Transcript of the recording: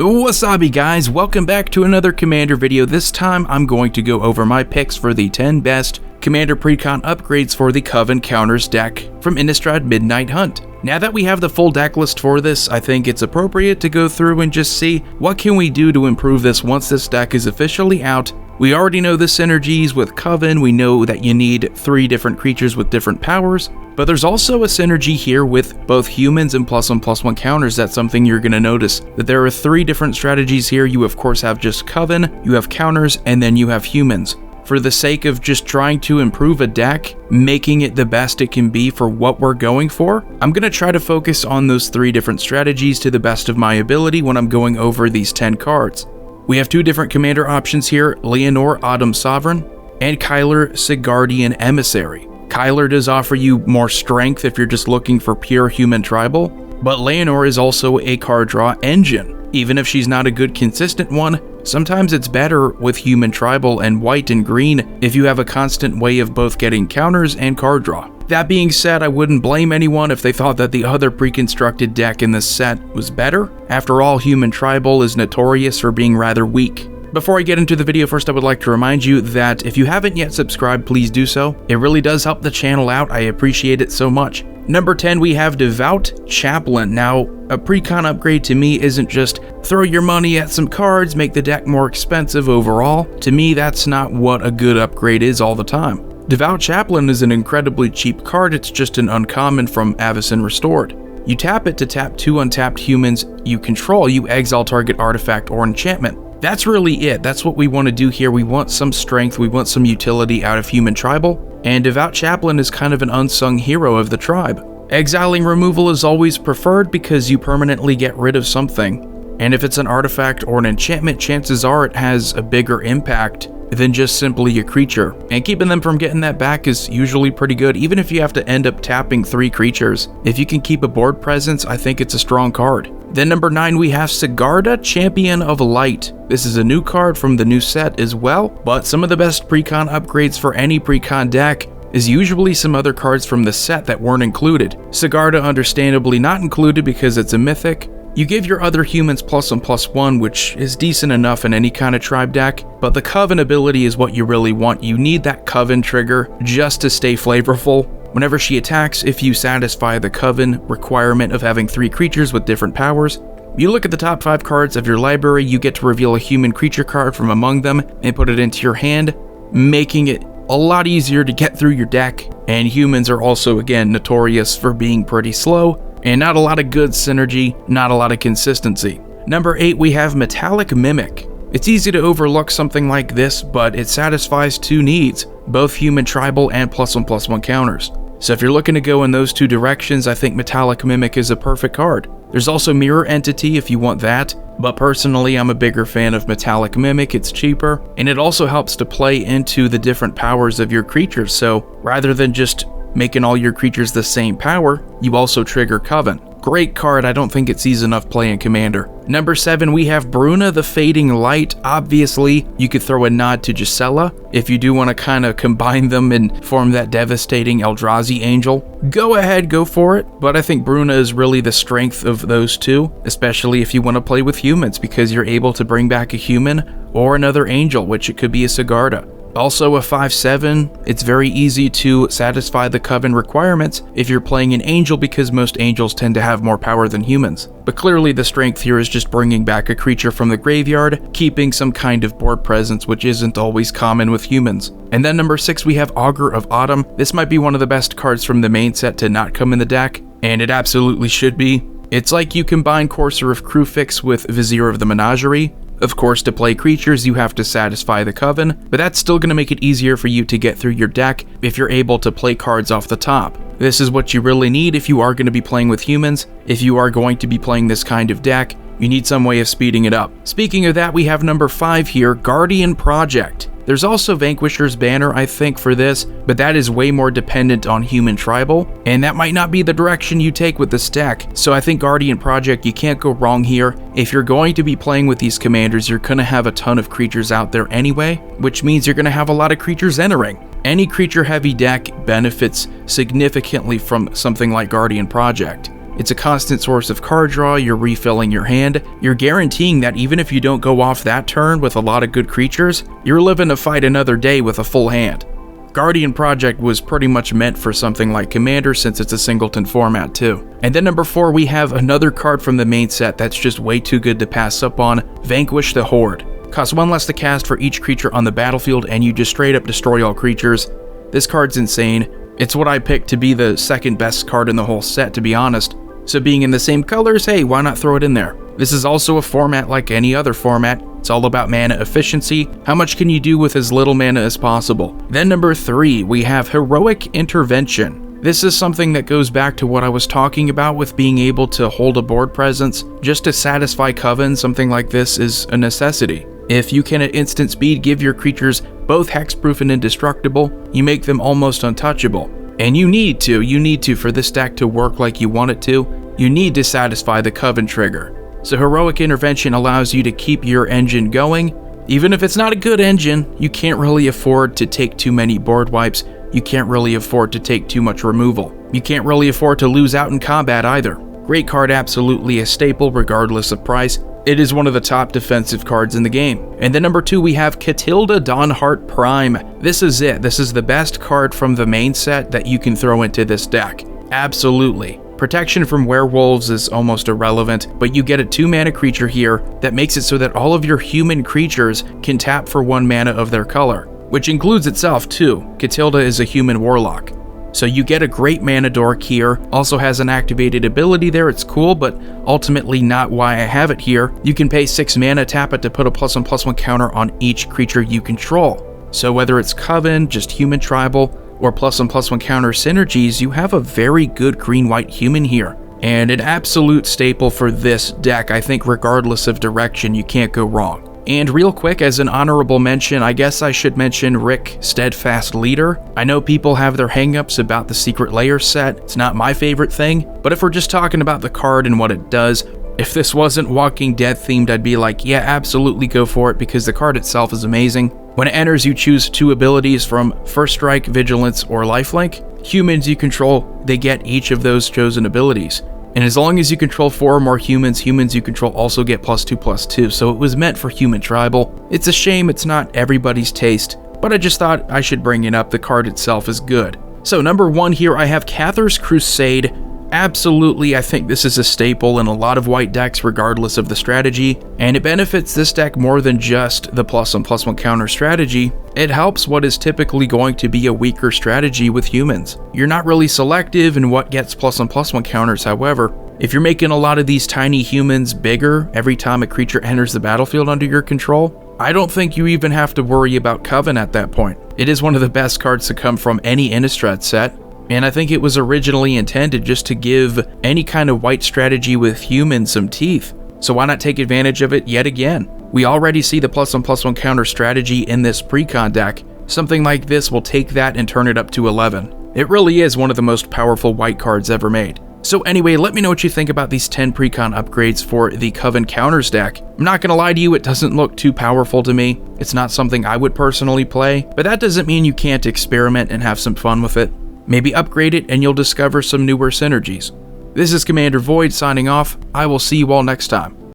Wasabi guys, welcome back to another Commander video. This time I'm going to go over my picks for the 10 best Commander PRECON upgrades for the Coven Counters deck from Innistrad Midnight Hunt. Now that we have the full deck list for this, I think it's appropriate to go through and just see what can we do to improve this once this deck is officially out. We already know the synergies with Coven, we know that you need 3 different creatures with different powers, but there's also a synergy here with both humans and +1/+1 counters. That's something you're going to notice, that there are 3 different strategies here. You of course have just Coven, you have counters, and then you have humans. For the sake of just trying to improve a deck, making it the best it can be for what we're going for, I'm going to try to focus on those 3 different strategies to the best of my ability when I'm going over these 10 cards. We have 2 different commander options here, Auger Autumn Sovereign and Kyler Sigardian Emissary. Kyler does offer you more strength if you're just looking for pure human tribal, but Auger is also a card draw engine. Even if she's not a good consistent one, sometimes it's better with human tribal and white and green if you have a constant way of both getting counters and card draw. That being said, I wouldn't blame anyone if they thought that the other pre-constructed deck in this set was better. After all, human tribal is notorious for being rather weak. Before I get into the video, first I would like to remind you that if you haven't yet subscribed, please do so. It really does help the channel out. I appreciate it so much. Number 10, we have Devout Chaplain. Now, a PRECON upgrade to me isn't just throw your money at some cards, make the deck more expensive overall. To me, that's not what a good upgrade is all the time. Devout Chaplain is an incredibly cheap card. It's just an uncommon from Avacyn Restored. You tap it to tap 2 untapped humans you control. You exile target artifact or enchantment. That's really it. That's what we want to do here. We want some strength, we want some utility out of human tribal, and Devout Chaplain is kind of an unsung hero of the tribe. Exiling removal is always preferred because you permanently get rid of something, and if it's an artifact or an enchantment, chances are it has a bigger impact than just simply a creature, and keeping them from getting that back is usually pretty good, even if you have to end up tapping 3 creatures. If you can keep a board presence, I think it's a strong card. Then number 9, we have Sigarda, Champion of Light. This is a new card from the new set as well, but some of the best PRECON upgrades for any PRECON deck is usually some other cards from the set that weren't included. Sigarda understandably not included because it's a mythic. You give your other humans +1/+1, which is decent enough in any kind of tribe deck, but the Coven ability is what you really want. You need that Coven trigger just to stay flavorful. Whenever she attacks, if you satisfy the Coven requirement of having 3 creatures with different powers, you look at the top 5 cards of your library, you get to reveal a human creature card from among them and put it into your hand, making it a lot easier to get through your deck. And humans are also, again, notorious for being pretty slow, and not a lot of good synergy, not a lot of consistency. Number 8, we have Metallic Mimic. It's easy to overlook something like this, but it satisfies 2 needs, both human tribal and +1/+1 counters. So if you're looking to go in those 2 directions, I think Metallic Mimic is a perfect card. There's also Mirror Entity if you want that, but personally I'm a bigger fan of Metallic Mimic. It's cheaper, and it also helps to play into the different powers of your creatures, so rather than just making all your creatures the same power, you also trigger Coven. Great card, I don't think it sees enough play in Commander. Number 7, we have Bruno the Fading Light. Obviously, you could throw a nod to Gisela if you do want to kind of combine them and form that devastating Eldrazi angel. Go ahead, go for it, but I think Bruno is really the strength of those 2, especially if you want to play with humans, because you're able to bring back a human or another angel, which it could be a Sigarda. Also a 5/7, it's very easy to satisfy the Coven requirements if you're playing an angel, because most angels tend to have more power than humans. But clearly the strength here is just bringing back a creature from the graveyard, keeping some kind of board presence, which isn't always common with humans. And then number 6, we have Auger of Autumn. This might be one of the best cards from the main set to not come in the deck, and it absolutely should be. It's like you combine Courser of Crufix with Vizier of the Menagerie. Of course, to play creatures, you have to satisfy the Coven, but that's still going to make it easier for you to get through your deck if you're able to play cards off the top. This is what you really need if you are going to be playing with humans. If you are going to be playing this kind of deck, you need some way of speeding it up. Speaking of that, we have number 5 here, Guardian Project. There's also Vanquisher's Banner, I think, for this, but that is way more dependent on human tribal, and that might not be the direction you take with this deck. So I think Guardian Project, you can't go wrong here. If you're going to be playing with these commanders, you're going to have a ton of creatures out there anyway, which means you're going to have a lot of creatures entering. Any creature-heavy deck benefits significantly from something like Guardian Project. It's a constant source of card draw, you're refilling your hand, you're guaranteeing that even if you don't go off that turn with a lot of good creatures, you're living to fight another day with a full hand. Guardian Project was pretty much meant for something like Commander since it's a singleton format too. And then number 4, we have another card from the main set that's just way too good to pass up on, Vanquish the Horde. Costs 1 less to cast for each creature on the battlefield, and you just straight up destroy all creatures. This card's insane. It's what I picked to be the second best card in the whole set, to be honest. So being in the same colors, hey, why not throw it in there? This is also a format like any other format. It's all about mana efficiency. How much can you do with as little mana as possible? Then number 3, we have Heroic Intervention. This is something that goes back to what I was talking about with being able to hold a board presence. Just to satisfy Coven, something like this is a necessity. If you can at instant speed give your creatures both hexproof and indestructible, you make them almost untouchable. And you need to for this deck to work like you want it to, you need to satisfy the Coven trigger. So Heroic Intervention allows you to keep your engine going. Even if it's not a good engine, you can't really afford to take too many board wipes, you can't really afford to take too much removal. You can't really afford to lose out in combat either. Great card, absolutely a staple regardless of price. It is one of the top defensive cards in the game. And then number 2, we have Katilda Dawnheart Prime. This is it. This is the best card from the main set that you can throw into this deck. Absolutely. Protection from werewolves is almost irrelevant, but you get a 2-mana creature here that makes it so that all of your human creatures can tap for 1 mana of their color, which includes itself too. Katilda is a human warlock. So you get a great mana dork here, also has an activated ability there, it's cool, but ultimately not why I have it here. You can pay 6 mana, tap it to put a +1/+1 counter on each creature you control. So whether it's Coven, just human tribal, or +1/+1 counter synergies, you have a very good green-white human here. And an absolute staple for this deck. I think regardless of direction, you can't go wrong. And real quick, as an honorable mention, I guess I should mention Rick, Steadfast Leader. I know people have their hangups about the Secret Lair set. It's not my favorite thing, but if we're just talking about the card and what it does, if this wasn't Walking Dead themed, I'd be like, yeah, absolutely go for it, because the card itself is amazing. When it enters, you choose 2 abilities from First Strike, Vigilance, or Lifelink. Humans you control, they get each of those chosen abilities. And as long as you control 4 or more humans you control also get +2/+2, so it was meant for human tribal. It's a shame it's not everybody's taste, but I just thought I should bring it up. The card itself is good. So number 1 here, I have Cather's Crusade. Absolutely, I think this is a staple in a lot of white decks regardless of the strategy, and it benefits this deck more than just the +1/+1 counter strategy. It helps what is typically going to be a weaker strategy with humans. You're not really selective in what gets +1/+1 counters, however. If you're making a lot of these tiny humans bigger every time a creature enters the battlefield under your control, I don't think you even have to worry about Coven at that point. It is one of the best cards to come from any Innistrad set. And I think it was originally intended just to give any kind of white strategy with humans some teeth. So why not take advantage of it yet again? We already see the +1/+1 counter strategy in this PRECON deck. Something like this will take that and turn it up to 11. It really is one of the most powerful white cards ever made. So anyway, let me know what you think about these 10 PRECON upgrades for the Coven Counters deck. I'm not gonna lie to you, it doesn't look too powerful to me. It's not something I would personally play, but that doesn't mean you can't experiment and have some fun with it. Maybe upgrade it and you'll discover some newer synergies. This is Commander Void signing off. I will see you all next time.